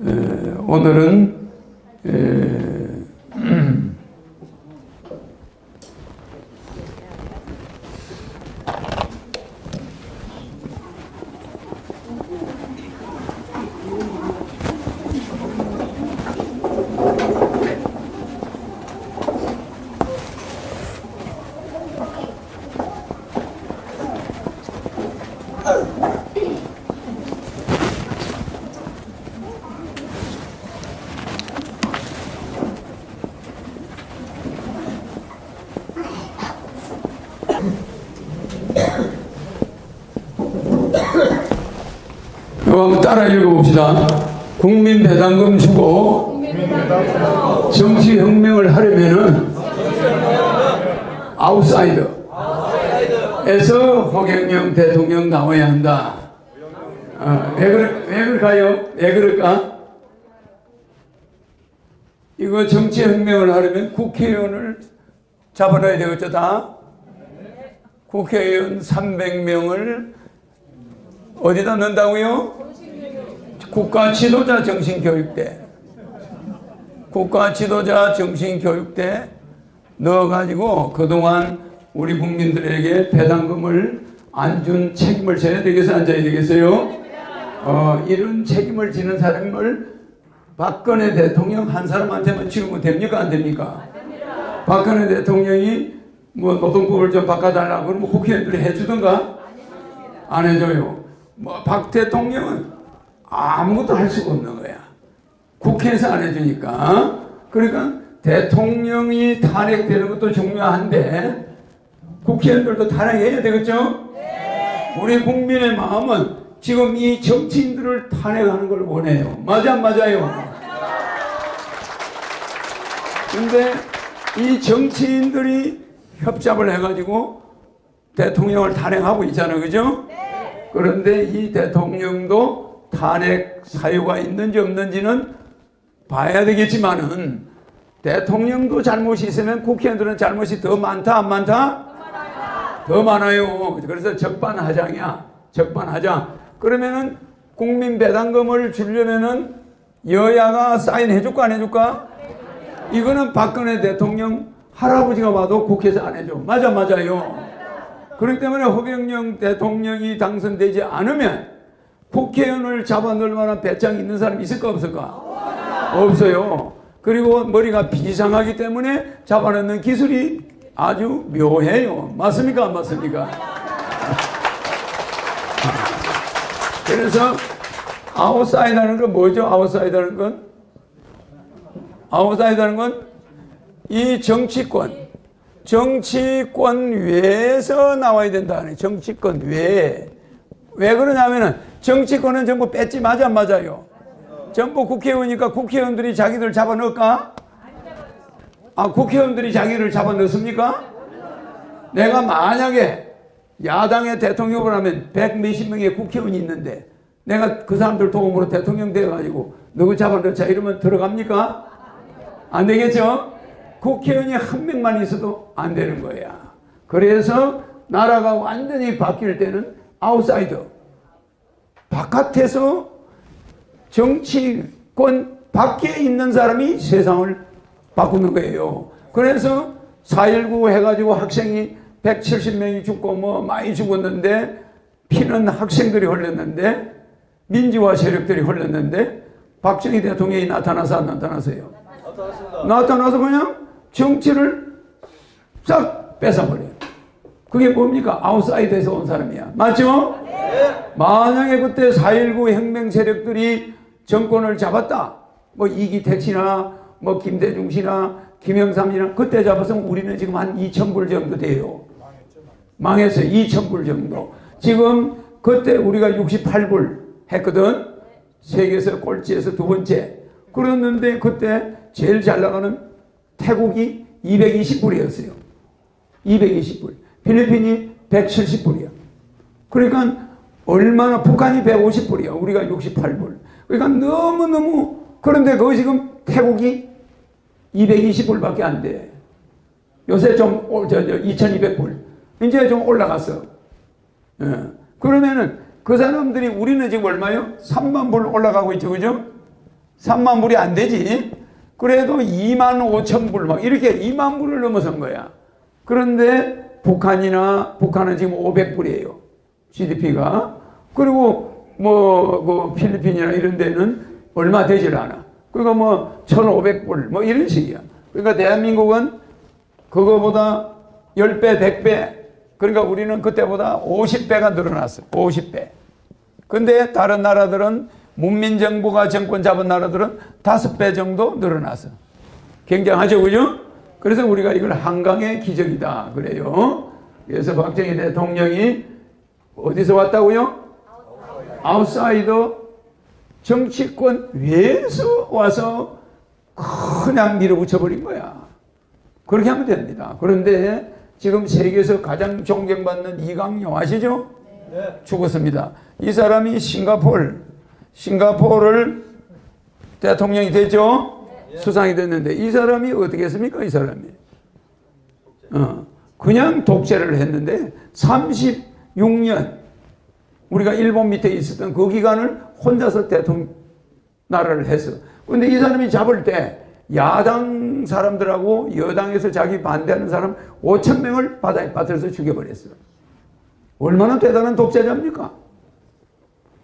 오늘은 한번 따라 읽어봅시다. 국민배당금 주고 정치혁명을 하려면은 아웃사이더에서 허경영 대통령 나와야 한다. 왜 그럴까요? 왜 그럴까? 이거 정치혁명을 하려면 국회의원을 잡아놔야 되겠죠, 다? 국회의원 300명을 어디다 넣는다고요? 국가 지도자 정신교육대. 국가 지도자 정신교육대 넣어가지고 그동안 우리 국민들에게 배당금을 안 준 책임을 져야 되겠어요? 안 져야 되겠어요? 이런 책임을 지는 사람을 박근혜 대통령 한 사람한테만 지우면 됩니까? 안 됩니까? 박근혜 대통령이 뭐 노동법을 좀 바꿔달라고 그러면 국회의원들이 해주던가? 안 해줘요. 박 대통령은 아무것도 할 수가 없는 거야. 국회에서 안 해주니까. 그러니까 대통령이 탄핵되는 것도 중요한데 국회의원들도 탄핵해야 되겠죠? 네. 우리 국민의 마음은 지금 이 정치인들을 탄핵하는 걸 원해요. 맞아 안 맞아요? 근데 이 정치인들이 협잡을 해가지고 대통령을 탄핵하고 있잖아요. 그죠? 네. 그런데 이 대통령도 탄핵 사유가 있는지 없는지는 봐야 되겠지만은 대통령도 잘못이 있으면 국회의원들은 잘못이 더 많다 안 많다? 더 많아요. 그래서 적반하장이야. 적반하장. 그러면은 국민 배당금을 주려면은 여야가 사인해 줄까 안 해줄까? 이거는 박근혜 대통령 할아버지가 봐도 국회에서 안 해줘. 맞아요. 그렇기 때문에 허경영 대통령이 당선되지 않으면 국회의원을 잡아넣을 만한 배짱이 있는 사람이 있을까 없을까? 없어요. 그리고 머리가 비상하기 때문에 잡아넣는 기술이 아주 묘해요. 맞습니까? 안 맞습니까? 그래서 아웃사이더라는 건 뭐죠? 아웃사이더라는 건 이 정치권 외에서 나와야 된다. 정치권 외에. 왜 그러냐면은 정치권은 전부 뺐지. 맞아 안 맞아요? 전부 국회의원이니까 국회의원들이 자기들 잡아넣을까? 국회의원들이 자기를 잡아넣습니까? 내가 만약에 야당의 대통령을 하면 100몇십 명의 국회의원이 있는데 내가 그 사람들 도움으로 대통령 돼가지고 누구 잡아넣자 이러면 들어갑니까? 안 되겠죠? 국회의원이 한 명만 있어도 안 되는 거야. 그래서 나라가 완전히 바뀔 때는 아웃사이더, 바깥에서 정치권 밖에 있는 사람이 세상을 바꾸는 거예요. 그래서 4.19 해가지고 학생이 170명이 죽고 뭐 많이 죽었는데 피는 학생들이 흘렸는데 민주화 세력들이 흘렸는데 박정희 대통령이 나타나서 안 나타나서요? 나타나서 그냥 정치를 싹 뺏어버려요. 그게 뭡니까? 아웃사이드에서 온 사람이야. 맞죠? 네. 만약에 그때 4.19 혁명 세력들이 정권을 잡았다. 뭐 이기택 씨나 뭐 김대중 씨나 김영삼 씨나 그때 잡았으면 우리는 지금 한 2,000불 정도 돼요. 망했어요. 2,000불 정도. 지금 그때 우리가 68불 했거든. 세계에서 꼴찌에서 두 번째. 그랬는데 그때 제일 잘 나가는 태국이 220불이었어요. 220불. 필리핀이 170불이야. 그러니까 얼마나 북한이 150불이야. 우리가 68불. 그러니까 너무너무 그런데 그거 지금 태국이 220불밖에 안 돼. 요새 좀 2200불. 이제 좀 올라갔어. 그러면은 그 사람들이 우리는 지금 얼마요? 3만 불 올라가고 있죠. 그죠? 3만 불이 안 되지. 그래도 2만 5천 불, 막 이렇게 2만 불을 넘어선 거야. 그런데 북한은 지금 500불이에요. GDP가. 그리고 그 필리핀이나 이런 데는 얼마 되질 않아. 그러니까 1,500불, 이런 식이야. 그러니까 대한민국은 그거보다 10배, 100배. 그러니까 우리는 그때보다 50배가 늘어났어. 50배. 근데 다른 나라들은 문민정부가 정권 잡은 나라들은 5배 정도 늘어났어. 굉장하죠, 그죠? 그래서 우리가 이걸 한강의 기적이다 그래요. 그래서 박정희 대통령이 어디서 왔다고요? 아웃사이더 정치권 외에서 와서 그냥 밀어붙여버린 거야. 그렇게 하면 됩니다. 그런데 지금 세계에서 가장 존경받는 이강용 아시죠? 네. 죽었습니다. 이 사람이 싱가포르를 대통령이 됐죠? 네. 수상이 됐는데 이 사람이 어떻게 했습니까? 이 사람이 그냥 독재를 했는데 36년 우리가 일본 밑에 있었던 그 기간을 혼자서 대통령 나라를 했어. 그런데 이 사람이 잡을 때 야당 사람들하고 여당에서 자기 반대하는 사람 5천 명을 바다에 빠뜨려서 죽여버렸어. 얼마나 대단한 독재자입니까?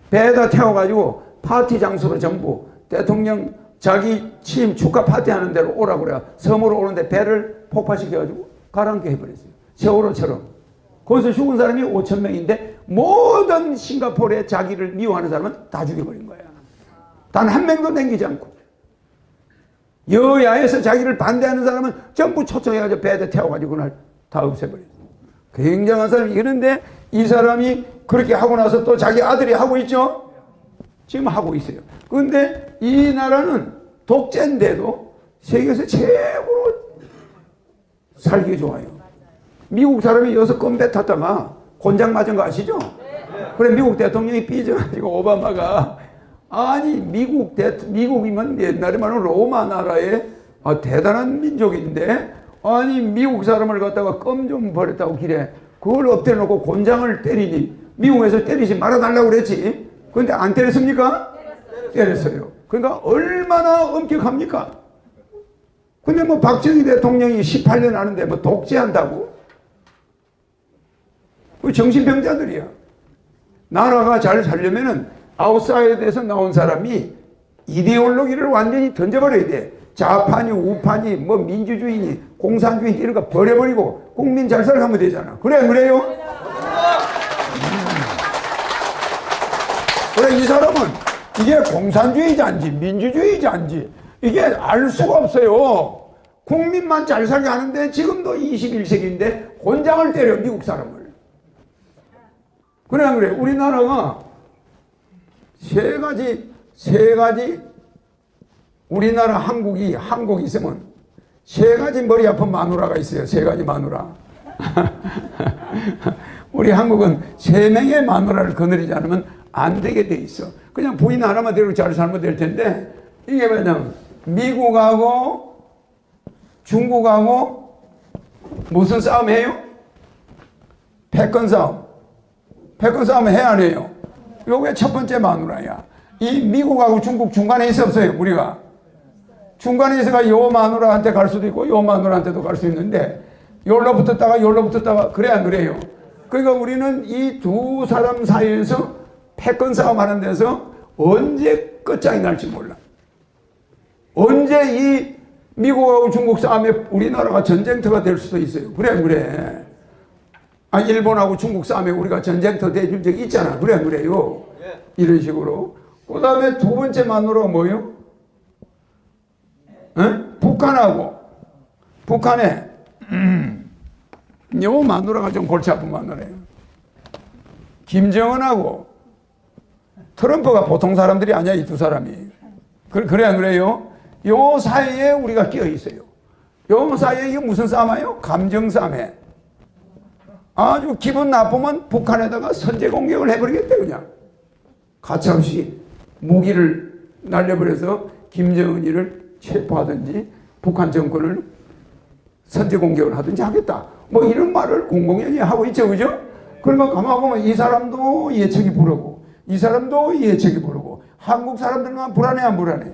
배에다 태워가지고 파티 장소로 전부 대통령 자기 취임 축하 파티 하는 데로 오라고 그래요. 섬으로 오는데 배를 폭파시켜가지고 가라앉게 해버렸어요. 세월호처럼. 거기서 죽은 사람이 5천 명인데 모든 싱가포르에 자기를 미워하는 사람은 다 죽여버린 거야. 단 한 명도 남기지 않고. 여야에서 자기를 반대하는 사람은 전부 초청해가지고 배에 태워가지고 그날 다 없애버렸어요. 굉장한 사람이. 그런데 이 사람이 그렇게 하고 나서 또 자기 아들이 하고 있죠? 지금 하고 있어요. 그런데 이 나라는 독재인데도 세계에서 최고로 살기 좋아요. 미국 사람이 여기서 껌배 탔다가 곤장 맞은 거 아시죠? 그래 미국 대통령이 삐져가지고 오바마가 아니 미국이면 옛날에 말하는 로마 나라의 대단한 민족인데 아니 미국 사람을 갖다가 껌 좀 버렸다고 길에 그걸 엎드려 놓고 곤장을 때리니 미국에서 때리지 말아달라고 그랬지. 그런데 안 때렸습니까? 때렸어요. 그러니까 얼마나 엄격합니까? 근데 박정희 대통령이 18년 하는데 독재한다고? 그 정신병자들이야. 나라가 잘 살려면은 아웃사이드에서 나온 사람이 이데올로기를 완전히 던져버려야 돼. 좌파니 우파니 민주주의니 공산주의니 이런 거 버려버리고 국민 잘 살아가면 되잖아. 그래 안 그래요? 그래 이 사람은 이게 공산주의자인지 민주주의자인지 이게 알 수가 없어요. 국민만 잘 살게 하는데 지금도 21세기인데 곤장을 때려 미국 사람을. 그래 안 그래? 우리나라가 세 가지 우리나라 한국이 있으면 세 가지 머리 아픈 마누라가 있어요. 세 가지 마누라. 우리 한국은 세 명의 마누라를 거느리지 않으면 안 되게 돼 있어. 그냥 부인 하나만 데리고 잘 살면 될 텐데 이게 뭐냐면 미국하고 중국하고 무슨 싸움 해요? 패권 싸움. 패권 싸움 해야 안 해요? 요게 첫 번째 마누라야. 이 미국하고 중국 중간에 있어 없어요? 우리가 중간에 있어가 요 마누라한테 갈 수도 있고 요 마누라한테도 갈 수 있는데 요로 붙었다가 그래 안 그래요? 그러니까 우리는 이 두 사람 사이에서 패권 싸움 하는 데서 언제 끝장이 날지 몰라. 언제 이 미국하고 중국 싸움에 우리나라가 전쟁터가 될 수도 있어요. 그래 안 그래? 일본하고 중국 싸움에 우리가 전쟁터 대줄 적이 있잖아. 그래 안 그래요? 이런 식으로. 그 다음에 두 번째 마누라가 뭐예요? 북한에 요 마누라가 좀 골치 아픈 마누라예요. 김정은하고 트럼프가 보통 사람들이 아니야. 이 두 사람이. 그래 안 그래요? 요 사이에 우리가 끼어 있어요. 요 사이에 이게 무슨 싸움이에요? 감정 싸움에. 아주 기분 나쁘면 북한에다가 선제 공격을 해버리겠대. 그냥 가차없이 무기를 날려버려서 김정은이를 체포하든지 북한 정권을 선제 공격을 하든지 하겠다. 이런 말을 공공연히 하고 있죠. 그죠? 그러니까 가만 보면 이 사람도 예측이 부르고 이 사람도 예측이 부르고 한국 사람들만 불안해 안 불안해?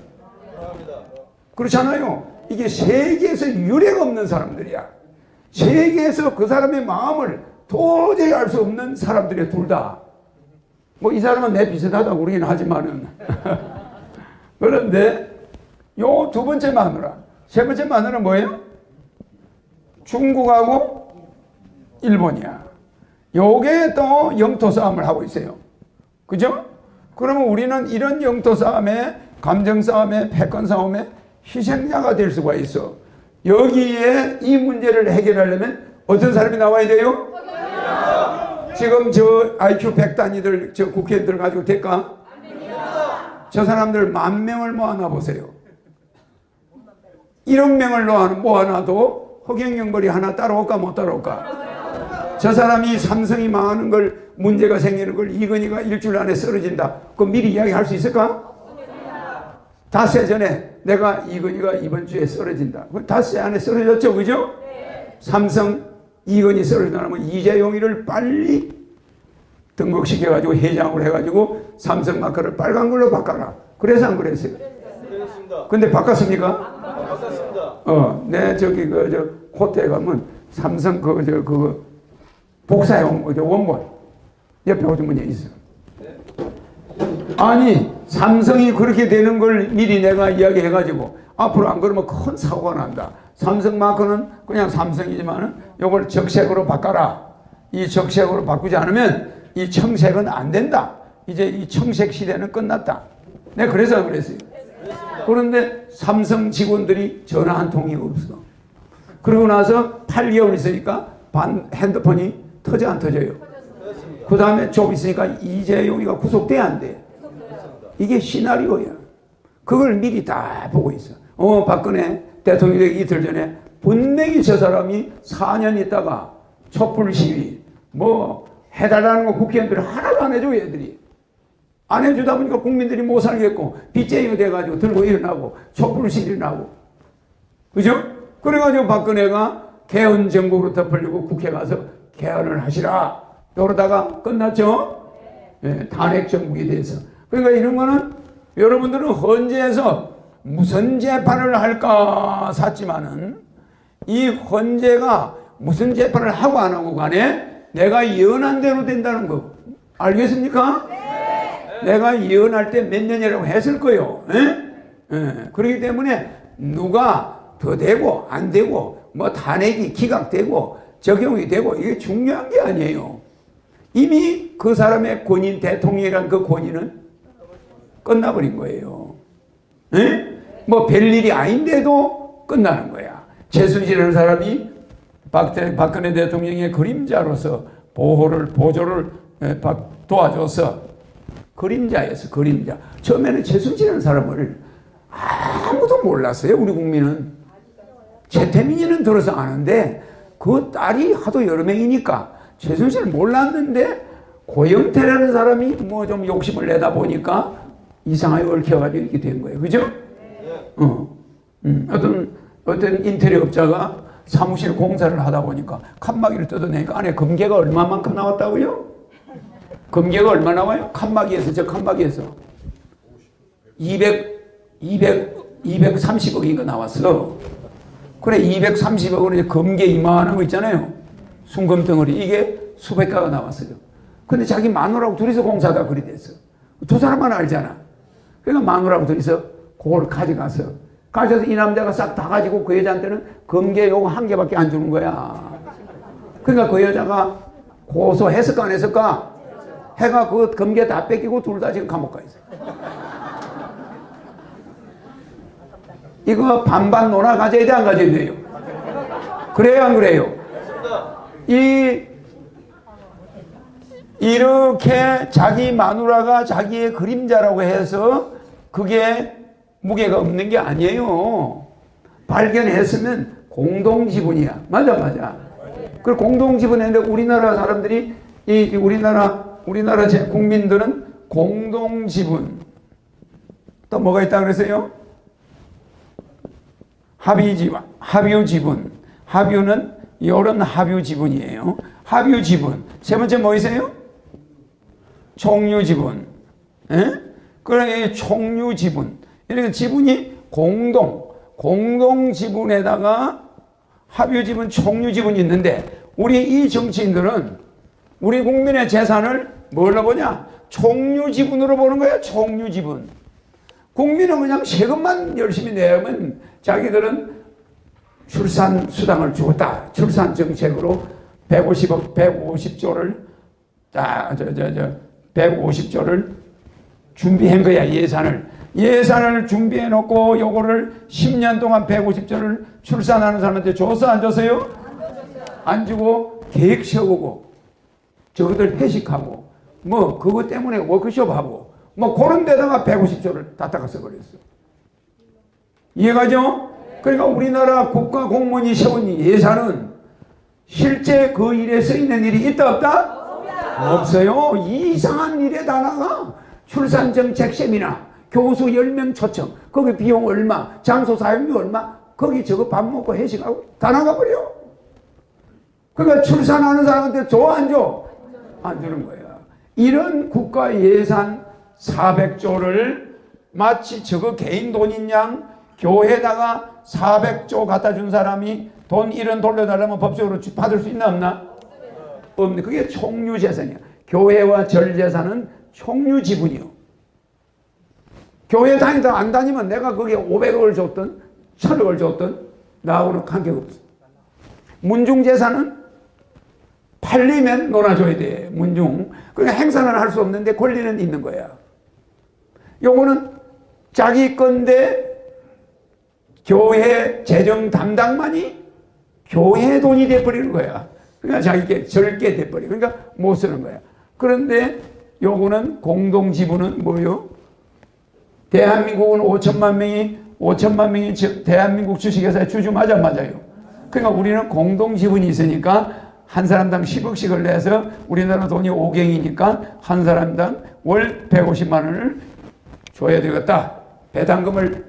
그렇잖아요. 이게 세계에서 유례가 없는 사람들이야. 세계에서 그 사람의 마음을 도저히 알 수 없는 사람들이 둘 다. 뭐 이 사람은 내 비슷하다고 그러긴 하지만은 그런데 요 두 번째 마누라, 세 번째 마누라는 뭐예요? 중국하고 일본이야. 요게 또 영토 싸움을 하고 있어요. 그죠? 그러면 우리는 이런 영토 싸움에, 감정 싸움에, 패권 싸움에 희생자가 될 수가 있어. 여기에 이 문제를 해결하려면 어떤 사람이 나와야 돼요? 지금 저 IQ 100단위들 저 국회의원들 가지고 될까? 저 사람들 10,000명을 모아놔 보세요. 1억 명을 모아놔도 허경영벌이 하나 따라올까 못 따라올까? 저 사람이 삼성이 망하는 걸, 문제가 생기는 걸 이건희가 일주일 안에 쓰러진다. 그거 미리 이야기할 수 있을까? 닷새 전에 내가 이건희가 이번 주에 쓰러진다. 닷새 안에 쓰러졌죠, 그죠? 삼성 이건희 쓰러진다면 이재용이를 빨리 등극시켜가지고 회장으로 해가지고 삼성 마크를 빨간 걸로 바꿔라. 그래서 안 그랬어요? 그랬습니다. 근데 바꿨습니까? 바꿨습니다. 내 저기 저 호텔에 가면 삼성 그거 복사용 원본 옆에 오주머니에 있어. 아니 삼성이 그렇게 되는 걸 미리 내가 이야기해가지고 앞으로 안 그러면 큰 사고가 난다. 삼성 마크는 그냥 삼성이지만은 요걸 적색으로 바꿔라. 이 적색으로 바꾸지 않으면 이 청색은 안 된다. 이제 이 청색 시대는 끝났다. 내가 그래서 그랬어요. 그런데 삼성 직원들이 전화 한 통이 없어. 그러고 나서 8개월 있으니까 핸드폰이 터져 안 터져요? 그 다음에 좀 있으니까 이재용이가 구속돼야 안 돼. 이게 시나리오야. 그걸 미리 다 보고 있어. 박근혜 대통령 되기 이틀 전에 분명히 저 사람이 4년 있다가 촛불 시위 뭐 해달라는 거 국회의원들이 하나도 안 해줘. 애들이 안 해주다 보니까 국민들이 못 살겠고 빚쟁이가 돼가지고 들고 일어나고 촛불 시위를 나고, 그죠? 그래가지고 박근혜가 개헌 정국으로 덮으려고 국회 가서 개헌을 하시라 그러다가 끝났죠. 네, 탄핵 정국이 돼서. 그러니까 이런 거는 여러분들은 헌재에서 무슨 재판을 할까 샀지만은 이 헌재가 무슨 재판을 하고 안 하고 간에 내가 예언한 대로 된다는 거 알겠습니까? 네. 내가 예언할 때 몇 년이라고 했을 거예요. 그렇기 때문에 누가 더 되고 안 되고 뭐 탄핵이 기각되고 적용이 되고 이게 중요한 게 아니에요. 이미 그 사람의 권인, 대통령이란 그 권위는 끝나버린 거예요. 뭐 별일이 아닌데도 끝나는 거야. 최순실이라는 사람이 박근혜 대통령의 그림자로서 보조를 도와줘서 그림자였어. 그림자. 처음에는 최순실이라는 사람을 아무도 몰랐어요. 우리 국민은. 최태민이는 들어서 아는데 그 딸이 하도 여러 명이니까 최순실을 몰랐는데 고영태라는 사람이 뭐 좀 욕심을 내다 보니까 이상하게 얽혀가지고 이렇게 된 거예요. 그죠? 어떤 인테리어 업자가 사무실 공사를 하다 보니까 칸막이를 뜯어내니까 안에 금괴가 얼마만큼 나왔다고요? 금괴가 얼마 나와요? 칸막이에서, 저 칸막이에서 230억인가 나왔어. 그래 230억은 이제 금괴 이만한 거 있잖아요. 순금덩어리. 이게 수백 가가 나왔어요. 근데 자기 마누라하고 둘이서 공사하다가 그리 됐어. 두 사람만 알잖아. 그러니까 마누라하고 둘이서 그걸 가져가서 이 남자가 싹 다 가지고 그 여자한테는 금괴 요거 한 개밖에 안 주는 거야. 그러니까 그 여자가 고소했을까 안 했을까? 해가 그 금괴 다 뺏기고 둘 다 지금 감옥 가 있어. 이거 반반 논아 가져야 돼, 안 가져야 돼요? 그래요, 안 그래요? 이렇게 자기 마누라가 자기의 그림자라고 해서 그게 무게가 없는 게 아니에요. 발견했으면 공동지분이야. 맞아. 그 공동지분인데 우리나라 사람들이 우리나라 국민들은 공동지분 또 뭐가 있다 그랬어요? 합유지분. 합유는 이런 합유지분이에요. 합유지분. 세 번째 뭐 있어요? 총유지분. 그래 총유지분. 이렇게 지분이 공동지분에다가 합유지분, 총유지분이 있는데 우리 이 정치인들은 우리 국민의 재산을 뭘로 보냐? 총유지분으로 보는 거야. 총유지분. 국민은 그냥 세금만 열심히 내면 자기들은 출산수당을 주었다. 출산정책으로 150조를 150조를 준비한 거야. 예산을 준비해 놓고 요거를 10년 동안 150조를 출산하는 사람한테 줬어 안 줬어요? 안 주고 계획 세우고 저것들 회식하고 뭐 그것 때문에 워크숍하고 뭐 그런 데다가 150조를 다 닦아 써버렸어. 이해가죠? 그러니까 우리나라 국가 공무원이 세운 예산은 실제 그 일에 쓰이는 일이 있다 없다? 없어요. 이상한 일에 다 나가. 출산정책 세미나, 교수 10명 초청, 거기 비용 얼마, 장소 사용료 얼마, 거기 저거 밥 먹고 회식하고 다 나가버려. 그러니까 출산하는 사람한테 줘 안 줘? 안 주는 거야. 이런 국가 예산 400조를 마치 저거 개인 돈인 양 교회에다가 400조 갖다 준 사람이 돈 1원 돌려달라면 법적으로 받을 수 있나 없나? 없는데 그게 총유재산이야. 교회와 절재산은 총유지분이요. 교회 다니다 안 다니면 내가 거기에 500억을 줬든 1000억을 줬든 나하고는 관계없어. 문중재산은 팔리면 놀아줘야 돼. 문중. 그러니까 행사는 할 수 없는데 권리는 있는 거야. 요거는 자기 건데 교회 재정 담당만이 교회 돈이 돼버리는 거야. 그러니까 자기게 절게 돼버려. 그러니까 못 쓰는 거야. 그런데 요거는 공동지분은 뭐요? 대한민국은 5천만 명이 대한민국 주식회사의 주주 맞아요. 그러니까 우리는 공동지분이 있으니까 한 사람당 10억씩을 내서 우리나라 돈이 5경이니까 한 사람당 월 150만 원을 줘야 되겠다. 배당금을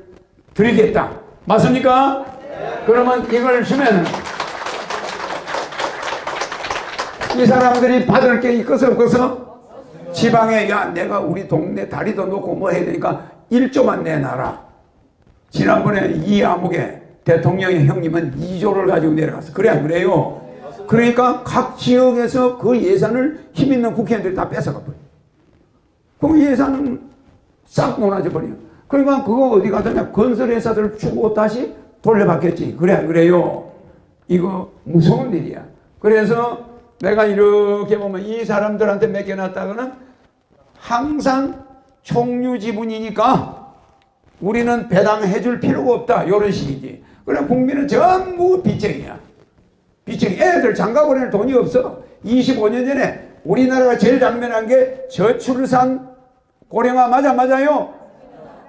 드리겠다. 맞습니까? 네. 그러면 이걸 주면 이 사람들이 받을 게 있겠어 없겠어? 지방에 야 내가 우리 동네 다리도 놓고 뭐 해야 되니까 1조만 내놔라. 지난번에 이아무개 대통령의 형님은 2조를 가지고 내려갔어. 그래 안 그래요? 그러니까 각 지역에서 그 예산을 힘있는 국회의원들이 다 뺏어가 버려. 그 예산은 싹 무너져 버려. 그러니까 그거 어디 가더냐 건설회사들 주고 다시 돌려받겠지. 그래 안 그래요? 이거 무서운 일이야. 그래서 내가 이렇게 보면 이 사람들한테 맡겨놨다가는 항상 총유지분이니까 우리는 배당해 줄 필요가 없다. 이런 식이지. 그럼 국민은 전부 빚쟁이야. 빚쟁이. 애들 장가 보낼 돈이 없어. 25년 전에 우리나라가 제일 장면한 게 저출산 고령화 맞아요?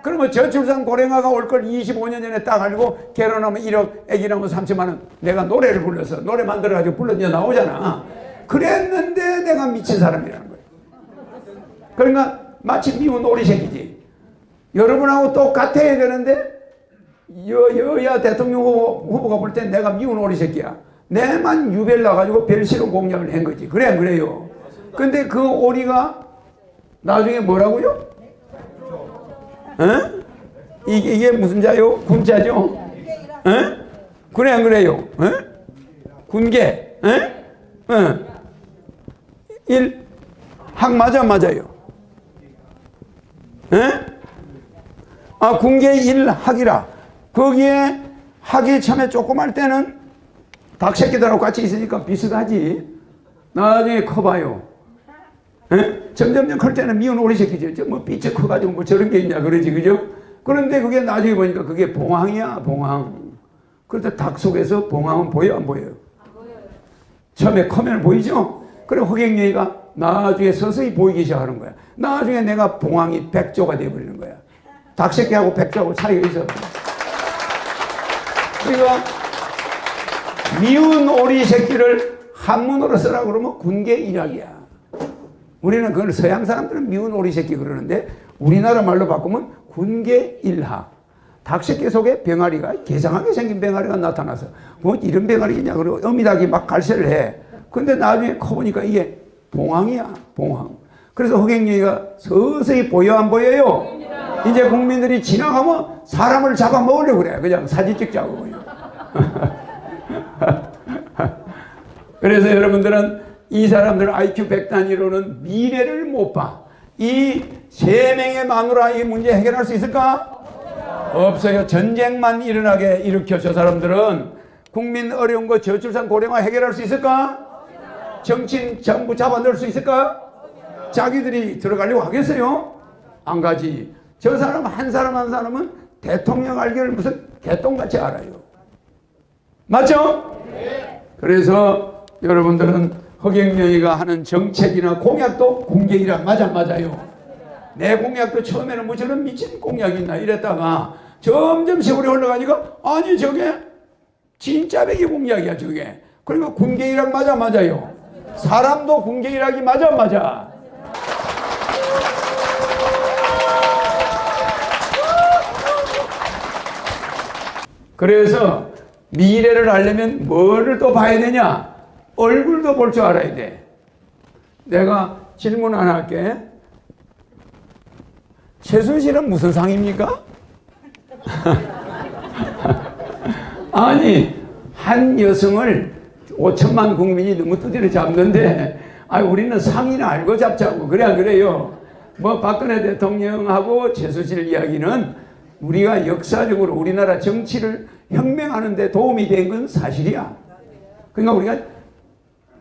그러면 저출산 고령화가 올 걸 25년 전에 딱 알고 결혼하면 1억, 애기 낳으면 3천만 원. 내가 노래를 불러서 노래 만들어가지고 불러서 나오잖아. 그랬는데 내가 미친 사람이라는 거야. 그러니까 마치 미운 오리 새끼지. 여러분하고 똑같아야 되는데 여야 대통령 후보가 볼 때 내가 미운 오리 새끼야. 내만 유별 나가지고 별 싫은 공약을 한 거지. 그래 안 그래요? 근데 그 오리가 나중에 뭐라고요? 어? 이게 무슨 자요? 군자죠? 어? 그래 안 그래요? 어? 군계? 어? 어. 학 맞아요. 어? 아, 군계 1학이라. 거기에 학이 처음에 조그만 때는 닭새끼들하고 같이 있으니까 비슷하지. 나중에 커봐요. 점점점 클 때는 미운 오리 새끼죠. 뭐 삐쩍 커가지고 뭐 저런 게 있냐 그러지, 그죠? 그런데 그게 나중에 보니까 그게 봉황이야, 봉황. 그런데 닭 속에서 봉황은 보여, 안 보여요? 안 보여요. 처음에 커면 보이죠? 그래 허경영이가 나중에 서서히 보이기 시작하는 거야. 나중에 내가 봉황이 백조가 되어버리는 거야. 닭새끼하고 백조하고 차이가 있어. 그러니까 미운 오리 새끼를 한문으로 쓰라고 그러면 군계 일학이야. 우리는 그걸 서양 사람들은 미운 오리 새끼 그러는데 우리나라 말로 바꾸면 군계 일학. 닭새끼 속에 병아리가 개상하게 생긴 병아리가 나타나서 뭐 이런 병아리냐 그러고 어미닭이 막 갈세를 해. 근데 나중에 커보니까 이게 봉황이야, 봉황. 그래서 허경영이가 서서히 보여 안 보여요? 이제 국민들이 지나가면 사람을 잡아먹으려고 그래. 그냥 사진 찍자고. 그래서 여러분들은 이 사람들 IQ 100단위로는 미래를 못 봐. 이 세 명의 마누라 이 문제 해결할 수 있을까? 없어요. 전쟁만 일어나게 일으켜 저 사람들은 국민 어려운 거 저출산 고령화 해결할 수 있을까? 정치인 정부 잡아넣을 수 있을까? 자기들이 들어가려고 하겠어요? 안 가지. 저 사람 한 사람은 대통령 알기를 무슨 개똥같이 알아요. 맞죠? 그래서 여러분들은 허경영이가 하는 정책이나 공약도 공개이라 맞아요. 내 공약도 처음에는 뭐 저런 미친 공약이 있나 이랬다가 점점 세월이 흘러가니까 아니 저게 진짜 배기 공약이야 저게. 그러니까 군계일학 맞아요. 사람도 군계일학이 맞아. 그래서 미래를 알려면 뭐를 또 봐야 되냐? 얼굴도 볼 줄 알아야 돼. 내가 질문 하나 할게. 최순실은 무슨 상입니까? 아니 한 여성을 5천만 국민이 너무 두드려 잡는데 우리는 상이나 알고 잡자고. 그래 안 그래요? 뭐 박근혜 대통령하고 최순실 이야기는 우리가 역사적으로 우리나라 정치를 혁명하는 데 도움이 된 건 사실이야. 그러니까 우리가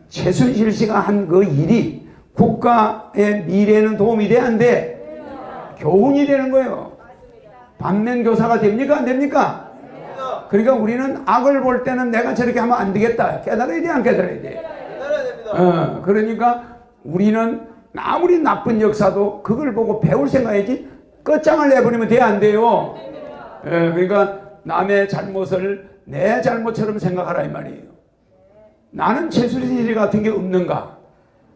최순실 씨가 한 그 일이 국가의 미래에는 도움이 돼 안 돼? 교훈이 되는 거예요. 반면 교사가 됩니까 안 됩니까? 그러니까 우리는 악을 볼 때는 내가 저렇게 하면 안 되겠다. 깨달아야 돼 안 깨달아야 돼? 그러니까 우리는 아무리 나쁜 역사도 그걸 보고 배울 생각이지 끝장을 내버리면 돼 안 돼요? 그러니까 남의 잘못을 내 잘못처럼 생각하라 이 말이에요. 나는 최순실 같은 게 없는가?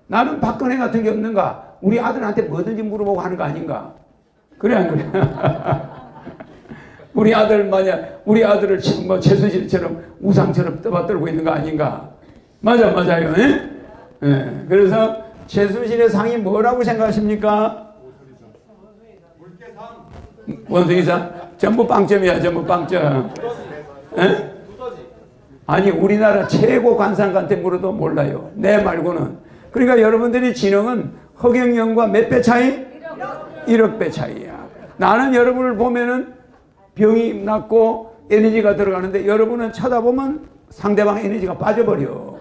나는 박근혜 같은 게 없는가? 우리 아들한테 뭐든지 물어보고 하는 거 아닌가? 그래 안 그래? 우리 아들 만약 우리 아들을 뭐 최순실처럼 우상처럼 떠받들고 있는 거 아닌가? 맞아요. 그래서 최순실의 상이 뭐라고 생각하십니까? 원숭이상? 전부 빵점이야, 전부 빵점. 아니 우리나라 최고 관상가한테 물어도 몰라요. 내 말고는. 그러니까 여러분들이 지능은 허경영과 몇 배 차이? 1억 배 차이야. 나는 여러분을 보면은 병이 낫고 에너지가 들어가는데 여러분은 쳐다보면 상대방 에너지가 빠져버려.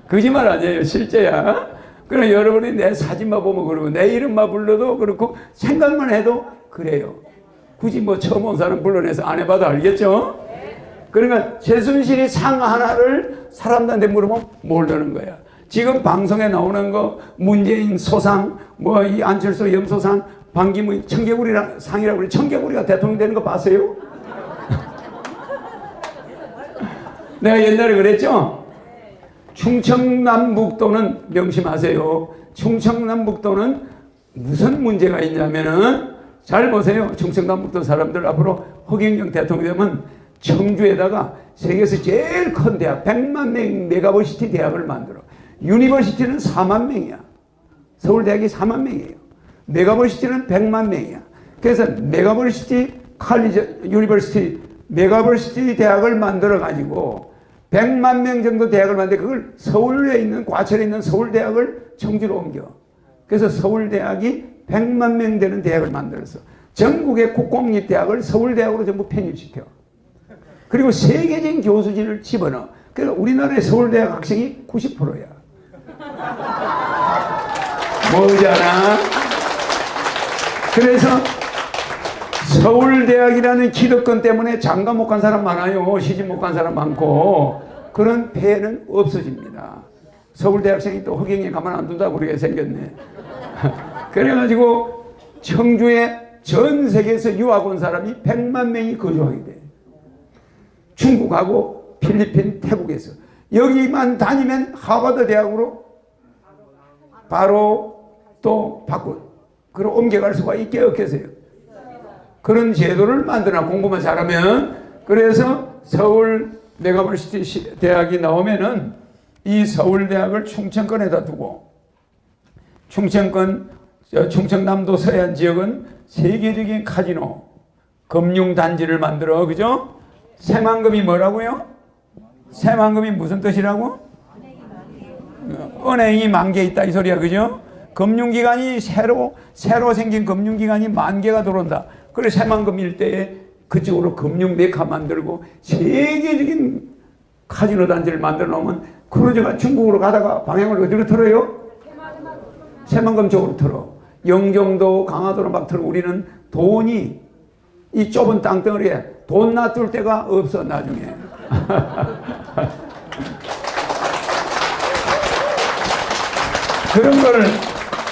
거짓말 아니에요. 실제야. 그럼 여러분이 내 사진만 보면 그러고 내 이름만 불러도 그렇고 생각만 해도 그래요. 굳이 뭐 처음 온 사람 불러내서 안 해봐도 알겠죠? 그러니까 최순실이 상 하나를 사람들한테 물어보면 모르는 거야. 지금 방송에 나오는 거 문재인 소상 뭐 이 안철수 염소상 반기문 청개구리랑 상이라고 그래. 청개구리가 대통령 되는 거 봤어요? 내가 옛날에 그랬죠? 충청남북도는 명심하세요. 충청남북도는 무슨 문제가 있냐면은 잘 보세요. 충청남북도 사람들 앞으로 허경영 대통령 되면 청주에다가 세계에서 제일 큰 대학 100만 명 메가버시티 대학을 만들어. 유니버시티는 4만 명이야. 서울대학이 4만 명이에요. 메가버시티는 100만 명이야. 그래서 메가버시티 칼리지 유니버시티 메가버시티 대학을 만들어 가지고 100만 명 정도 대학을 만드는데 그걸 서울에 있는 과천에 있는 서울대학을 청주로 옮겨. 그래서 서울대학이 100만 명 되는 대학을 만들었어. 전국의 국공립대학을 서울대학으로 전부 편입시켜. 그리고 세계적인 교수진을 집어넣어. 그러니까 우리나라의 서울대학 학생이 90%야. 뭐잖아. 그래서 서울대학이라는 기득권 때문에 장가 못 간 사람 많아요. 시집 못 간 사람 많고. 그런 폐해는 없어집니다. 서울대학생이 또 허경영이 가만 안 둔다고 그렇게 생겼네. 그래가지고 청주에 전 세계에서 유학 온 사람이 100만 명이 거주하게 돼. 중국하고 필리핀, 태국에서. 여기만 다니면 하버드 대학으로 바로 또 그럼 옮겨갈 수가 있게 없겠어요. 그런 제도를 만드나 공부만 잘하면. 그래서 서울 메가버시티 대학이 나오면은 이 서울대학을 충청권에다 두고 충청권 저 충청남도 서해안 지역은 세계적인 카지노, 금융단지를 만들어, 그죠? 새만금이 뭐라고요? 새만금이 무슨 뜻이라고? 은행이 10,000개 있다 이 소리야, 그죠? 금융기관이 새로 생긴 금융기관이 10,000개가 들어온다. 그래 새만금 일대에 그쪽으로 금융 메카 만들고 세계적인 카지노 단지를 만들어 놓으면 크루즈가 중국으로 가다가 방향을 어디로 틀어요? 새만금 쪽으로 틀어. 영종도 강화도로 막 틀어. 우리는 돈이 이 좁은 땅덩어리에 돈 놔둘 데가 없어 나중에. 그런 거를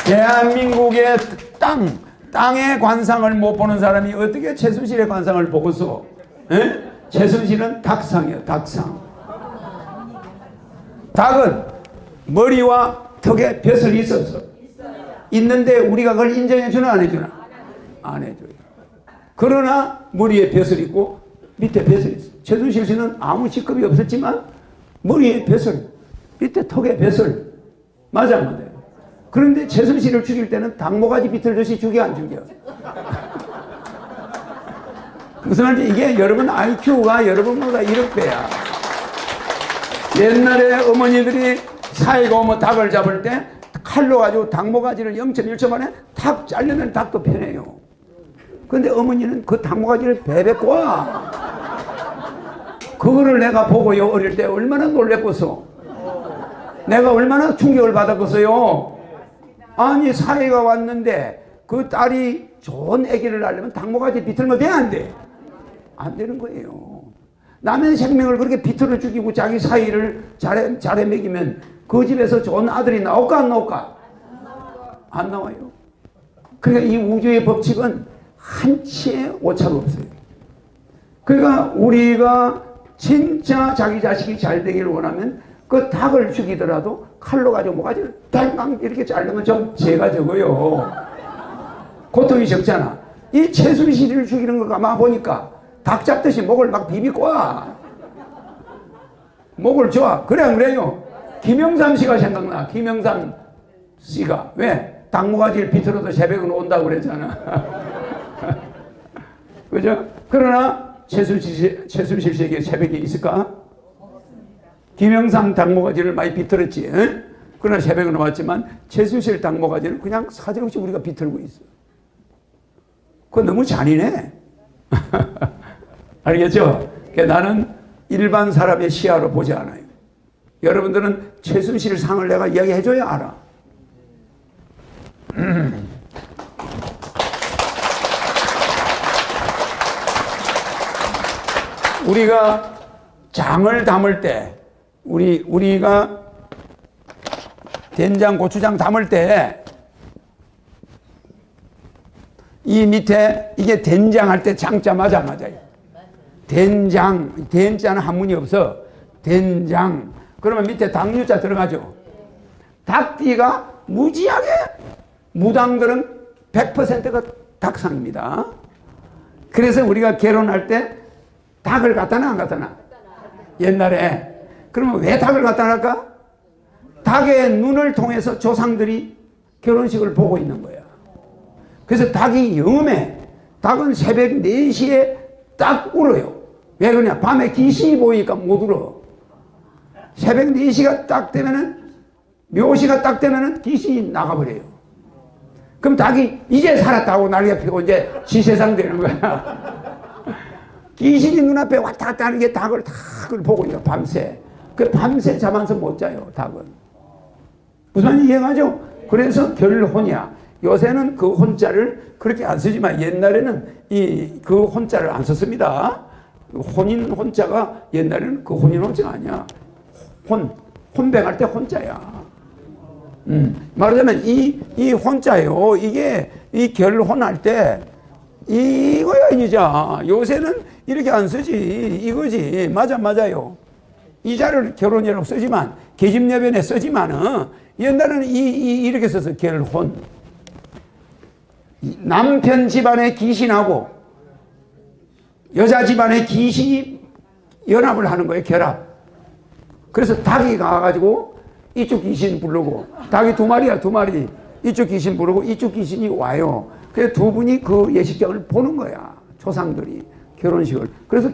대한민국의 땅의 관상을 못 보는 사람이 어떻게 최순실의 관상을 보고서, 에? 최순실은 닭상이에요, 닭상. 닭은 머리와 턱에 벼슬이 있었어. 있는데 우리가 그걸 인정해주나 안 해주나? 안 해줘요. 그러나 머리에 벼슬이 있고 밑에 벼슬이 있어. 최순실 씨는 아무 직급이 없었지만 머리에 벼슬, 밑에 턱에 벼슬. 맞아 안 맞아요? 그런데 최순실을 죽일 때는 닭모가지 비틀듯이 죽여 안 죽여? 무슨 말인지 이게 여러분 IQ가 여러분보다 1억배야. 옛날에 어머니들이 사이가 오면 닭을 잡을 때 칼로 가지고 닭모가지를 0.1초 만에 탁 잘려면 닭도 편해요. 근데 어머니는 그 닭모가지를 베베 꼬아. 그거를 내가 보고요 어릴 때 얼마나 놀랬겠어. 내가 얼마나 충격을 받았겠어요. 아니 사이가 왔는데 그 딸이 좋은 아기를 낳으려면 닭모가지 비틀면 돼 안 돼? 안 되는 거예요. 남의 생명을 그렇게 비틀어 죽이고 자기 사이를 잘해 먹이면 그 집에서 좋은 아들이 나올까 안 나올까? 안 나와요. 그러니까 이 우주의 법칙은 한치의 오차가 없어요. 그러니까 우리가 진짜 자기 자식이 잘 되기를 원하면 그 닭을 죽이더라도 칼로 가지고 모가지를 땅땅 이렇게 자르면 좀 죄가 적어요. 고통이 적잖아. 이 최순실을 죽이는 거 가만 보니까 닭 잡듯이 목을 막 비비고 와. 목을 좋아. 그래 안 그래요? 김영삼 씨가 생각나. 김영삼 씨가. 왜? 닭모가지를 비틀어도 새벽은 온다고 그랬잖아. 그죠? 그러나 최순실 씨에게 새벽이 있을까? 김영삼 닭모가지를 많이 비틀었지. 에? 그러나 새벽은 왔지만 최순실 닭모가지를 그냥 사정없이 우리가 비틀고 있어. 그거 너무 잔인해. 알겠죠? 나는 일반 사람의 시야로 보지 않아요. 여러분들은 최순실 상을 내가 이야기해줘야 알아. 우리가 장을 담을 때, 우리가 된장, 고추장 담을 때, 이 밑에 이게 된장 할 때 장자 맞아요? 된장, 된자는 한문이 없어. 된장. 그러면 밑에 닭유자 들어가죠. 닭띠가 무지하게 무당들은 100%가 닭상입니다. 그래서 우리가 결혼할 때 닭을 갖다 놔 안 갖다 놔? 옛날에. 그러면 왜 닭을 갖다 놨을까? 닭의 눈을 통해서 조상들이 결혼식을 보고 있는 거야. 그래서 닭이 영험해. 닭은 새벽 4시에 딱 울어요. 왜 그러냐? 밤에 귀신이 보이니까 못 울어. 새벽 4시가 딱 되면은, 묘시가 딱 되면은 귀신이 나가버려요. 그럼 닭이 이제 살았다고 난리가 피고 이제 지세상 되는 거야. 귀신이 눈앞에 왔다 갔다 하는 게 닭을 보고 있어요, 밤새. 그 밤새 잠안서 못 자요, 닭은. 무슨 말인지 이해가죠? 그래서 결혼이야. 요새는 그 혼자를 그렇게 안 쓰지만 옛날에는 그 혼자를 안 썼습니다. 혼인 혼자가 옛날에는 그 혼인 혼자가 아니야. 혼뱅할 때 혼자야. 말하자면 이 혼자요. 이게 이 결혼할 때 이거야 이자. 요새는 이렇게 안 쓰지. 이거지. 맞아요. 이자를 결혼이라고 쓰지만 계집여변에 쓰지만은 옛날에는 이렇게 써서 결혼. 남편 집안의 귀신하고 여자 집안의 귀신이 연합을 하는 거예요. 결합. 그래서 닭이 가가지고 이쪽 귀신 부르고 닭이 2마리야 2마리. 이쪽 귀신 부르고 이쪽 귀신이 와요. 그래서 두 분이 그 예식장을 보는 거야. 조상들이 결혼식을. 그래서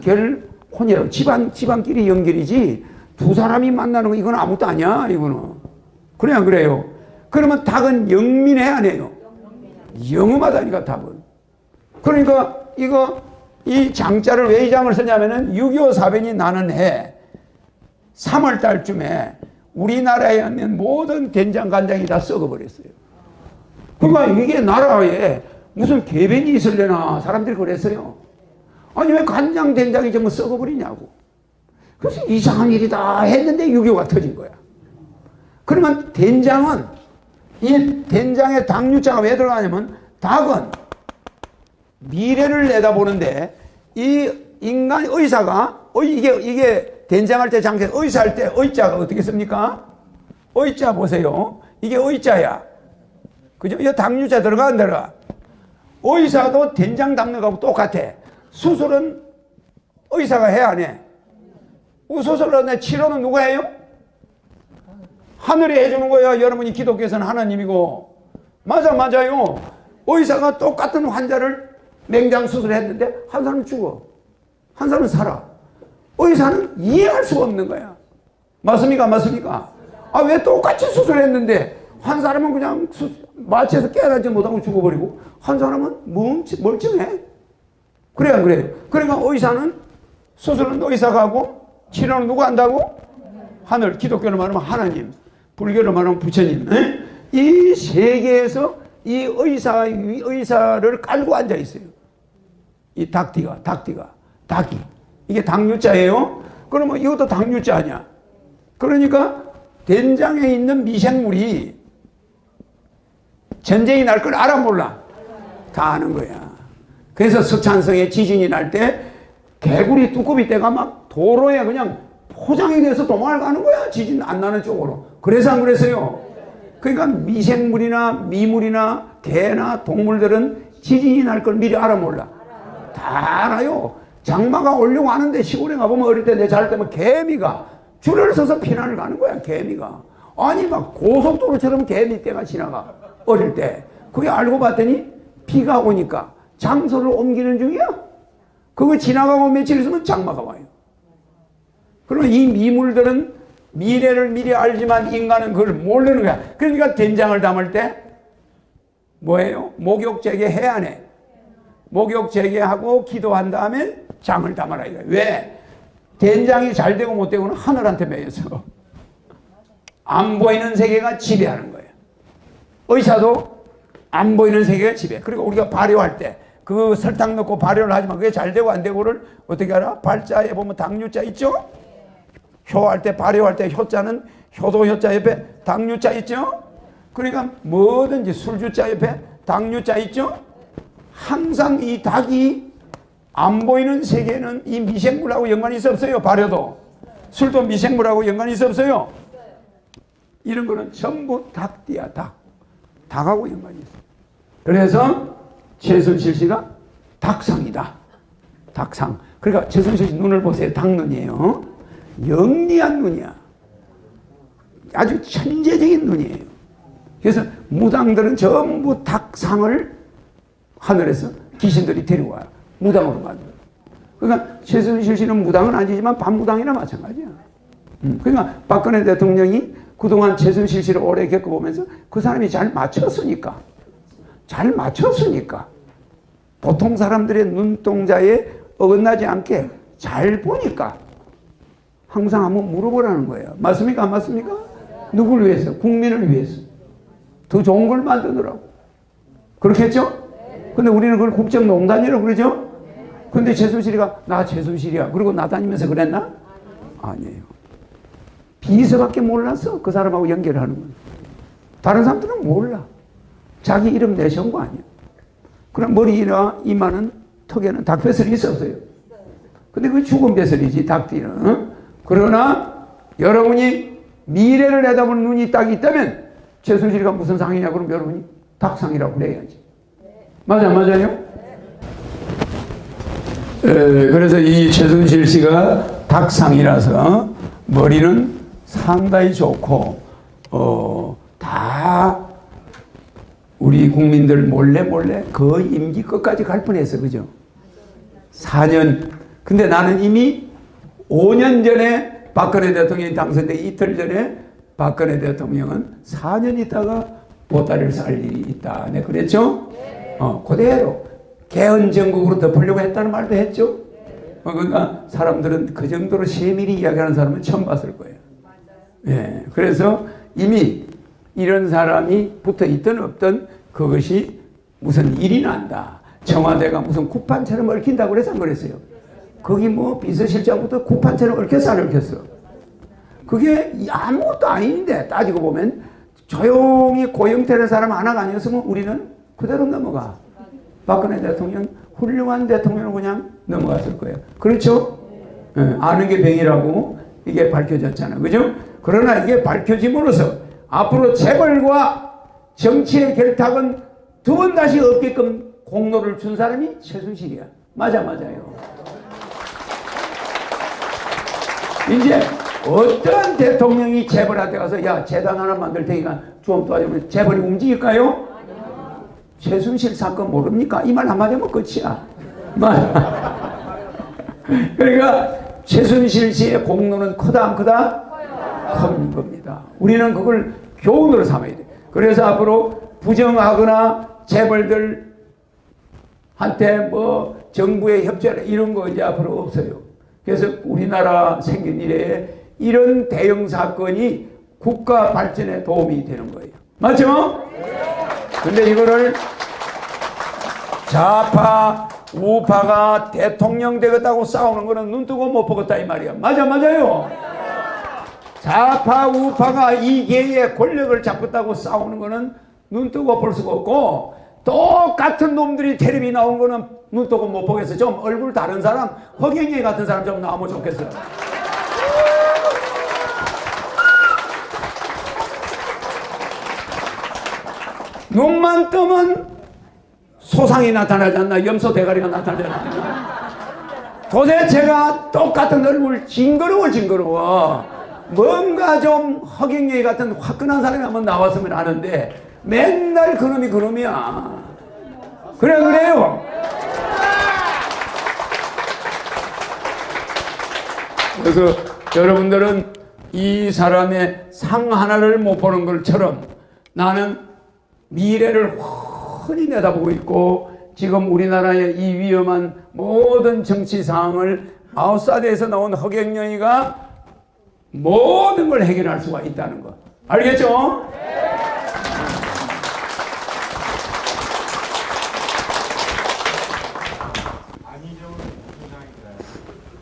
혼이라고 집안끼리 연결이지 두 사람이 만나는 거 이건 아무것도 아니야. 이거는. 그래 안 그래요? 그러면 닭은 영민해 안 해요? 영음하다니까 닭은. 그러니까 이 장자를 왜 이 장을 쓰냐면은 6.25 사변이 나는 해 3월 달쯤에 우리나라에 있는 모든 된장 간장이 다 썩어버렸어요. 그러니까 이게 나라에 무슨 개변이 있을래나 사람들이 그랬어요. 아니 왜 간장 된장이 전부 썩어버리냐고. 그래서 이상한 일이다 했는데 6.25가 터진 거야. 그러면 된장은 이 된장에 당류자가 왜 들어가냐면 닭은 미래를 내다보는데 이 인간 의사가 이게 된장할 때 장사 의사할 때 의자가 어떻게 씁니까? 의자 보세요. 이게 의자야. 그죠? 이 당류자 들어가 안 들어가? 의사도 된장 담는 거하고 똑같아. 수술은 의사가 해 안 해? 수술은 치료는 누가 해요? 하늘이 해주는 거야. 여러분이 기독교에서는 하나님이고. 맞아요. 의사가 똑같은 환자를 맹장 수술했는데 한 사람은 죽어. 한 사람은 살아. 의사는 이해할 수가 없는 거야. 맞습니까? 아, 왜 똑같이 수술했는데 한 사람은 그냥 마취해서 깨어나지 못하고 죽어버리고 한 사람은 멀쩡해. 그래 안 그래요? 그러니까 의사는 수술은 의사가 하고 치료는 누가 한다고? 하늘. 기독교로 말하면 하나님, 불교로 말하면 부처님. 이 세계에서 이 의사를 깔고 앉아 있어요. 이 닭이. 이게 당류자예요. 그러면 이것도 당류자 아니야. 그러니까 된장에 있는 미생물이 전쟁이 날 걸 알아 몰라? 다 아는 거야. 그래서 서찬성에 지진이 날 때 개구리 뚜껑이 떼가 막 도로에 그냥 포장이 돼서 도망을 가는 거야. 지진 안 나는 쪽으로. 그래서 안 그랬어요? 그러니까 미생물이나 미물이나 개나 동물들은 지진이 날 걸 미리 알아 몰라? 다 알아요. 장마가 오려고 하는데 시골에 가보면 어릴 때 내 잘 때면 개미가 줄을 서서 피난을 가는 거야. 개미가. 아니 막 고속도로처럼 개미떼가 지나가. 어릴 때. 그게 알고 봤더니 비가 오니까 장소를 옮기는 중이야. 그거 지나가고 며칠 있으면 장마가 와요. 그러면 이 미물들은 미래를 미리 알지만 인간은 그걸 모르는 거야. 그러니까 된장을 담을 때 뭐예요? 목욕 재개해 안 해? 목욕 재개하고 기도한 다음에 장을 담아라 이거야. 왜? 된장이 잘 되고 못 되고는 하늘한테 매여서 안 보이는 세계가 지배하는 거예요. 의사도 안 보이는 세계가 지배. 그리고 우리가 발효할 때 그 설탕 넣고 발효를 하지만 그게 잘 되고 안 되고를 어떻게 알아? 발자에 보면 당류자 있죠? 효할 때 발효할 때 효자는 효도 효자 옆에 당류자 있죠? 그러니까 뭐든지 술주자 옆에 당류자 있죠? 항상 이 닭이 안 보이는 세계는 이 미생물하고 연관이 있어 없어요? 발효도. 술도 미생물하고 연관이 있어 없어요? 이런 거는 전부 닭띠야, 닭. 닭하고 연관이 있어. 그래서 최순실 씨가 닭상이다. 닭상. 그러니까 최순실 씨 눈을 보세요. 닭눈이에요. 영리한 눈이야. 아주 천재적인 눈이에요. 그래서 무당들은 전부 닭상을 하늘에서 귀신들이 데려와요. 무당으로 만들어. 그러니까 최순실 씨는 무당은 아니지만 반무당이나 마찬가지야. 그러니까 박근혜 대통령이 그동안 최순실 씨를 오래 겪어보면서 그 사람이 잘 맞췄으니까 보통 사람들의 눈동자에 어긋나지 않게 잘 보니까 항상 한번 물어보라는 거예요. 맞습니까? 안 맞습니까? 누굴 위해서? 국민을 위해서. 더 좋은 걸 만들더라고. 그렇겠죠? 근데 우리는 그걸 국정농단이라고 그러죠? 근데 최순실이가 나 최순실이야. 그리고 나다니면서 그랬나? 아니에요. 비서밖에 몰랐어. 그 사람하고 연결하는 건. 다른 사람들은 몰라. 자기 이름 내세운 거 아니야. 그럼 머리나 이마는 턱에는 닭배설이 있어 없어요? 근데 그게 죽은 배설이지 닭띠는. 그러나 여러분이 미래를 내다보는 눈이 딱 있다면 최순실이가 무슨 상이냐 그러면 여러분이 닭상이라고 그래야지. 맞아요? 그래서 이 최순실 씨가 닭상이라서 머리는 상당히 좋고 다 우리 국민들 몰래 그 임기 끝까지 갈 뻔했어. 그죠? 4년. 근데 나는 이미 5년 전에 박근혜 대통령이 당선되기 이틀 전에 박근혜 대통령은 4년 있다가 보따리를 쌀 일이 있다. 네, 그랬죠? 그대로 개헌 전국으로 덮으려고 했다는 말도 했죠? 그러니까 사람들은 그 정도로 세밀히 이야기하는 사람은 처음 봤을 거예요. 예, 그래서 이미 이런 사람이 붙어 있든 없든 그것이 무슨 일이 난다. 청와대가 무슨 구판처럼 얽힌다고 그래서 안 그랬어요. 거기 뭐 비서실장부터 구판처럼 얽혔어, 안 얽혔어? 그게 아무것도 아닌데 따지고 보면 조용히 고영태라는 사람 하나가 아니었으면 우리는 그대로 넘어가. 박근혜 대통령 훌륭한 대통령으로 그냥 넘어갔을 거예요. 그렇죠? 예, 아는 게 병이라고 이게 밝혀졌잖아요. 그죠? 그러나 이게 밝혀짐으로써 앞으로 재벌과 정치의 결탁은 두 번 다시 없게끔 공로를 준 사람이 최순실이야. 맞아요. 이제 어떤 대통령이 재벌한테 가서 야 재단 하나 만들 테니까 좀 도와주면 재벌이 움직일까요? 최순실 사건 모릅니까? 이 말 한마디 하면 끝이야. 그러니까 최순실 씨의 공로는 크다 안 크다? 큰 겁니다. 우리는 그걸 교훈으로 삼아야 돼. 그래서 앞으로 부정하거나 재벌들한테 뭐 정부의 협조를 이런 거 이제 앞으로 없어요. 그래서 우리나라 생긴 이래에 이런 대형 사건이 국가 발전에 도움이 되는 거예요. 맞죠? 근데 이거를 좌파, 우파가 대통령 되겠다고 싸우는 거는 눈 뜨고 못 보겠다 이 말이야. 맞아요. 좌파, 우파가 이 기회에 권력을 잡겠다고 싸우는 거는 눈 뜨고 볼 수가 없고 똑같은 놈들이 텔레비 나온 거는 눈 뜨고 못 보겠어. 좀 얼굴 다른 사람, 허경영 같은 사람 좀 나오면 좋겠어. 눈만 뜨면 소상이 나타나지 않나? 염소 대가리가 나타나지 않나? 도대체가 똑같은 얼굴 징그러워. 뭔가 좀 허경영 같은 화끈한 사람이 한번 나왔으면 하는데 맨날 그놈이야. 그래요. 그래서 여러분들은 이 사람의 상 하나를 못 보는 것처럼 나는 미래를 훤히 내다보고 있고 지금 우리나라의 이 위험한 모든 정치 상황을 아웃사이드에서 나온 허경영이가 모든 걸 해결할 수가 있다는 거 알겠죠?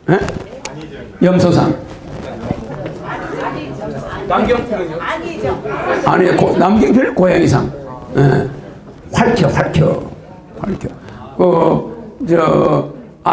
네? 염소상. 남경필은요? 아니, 남경필 고양이상. 예. 활켜.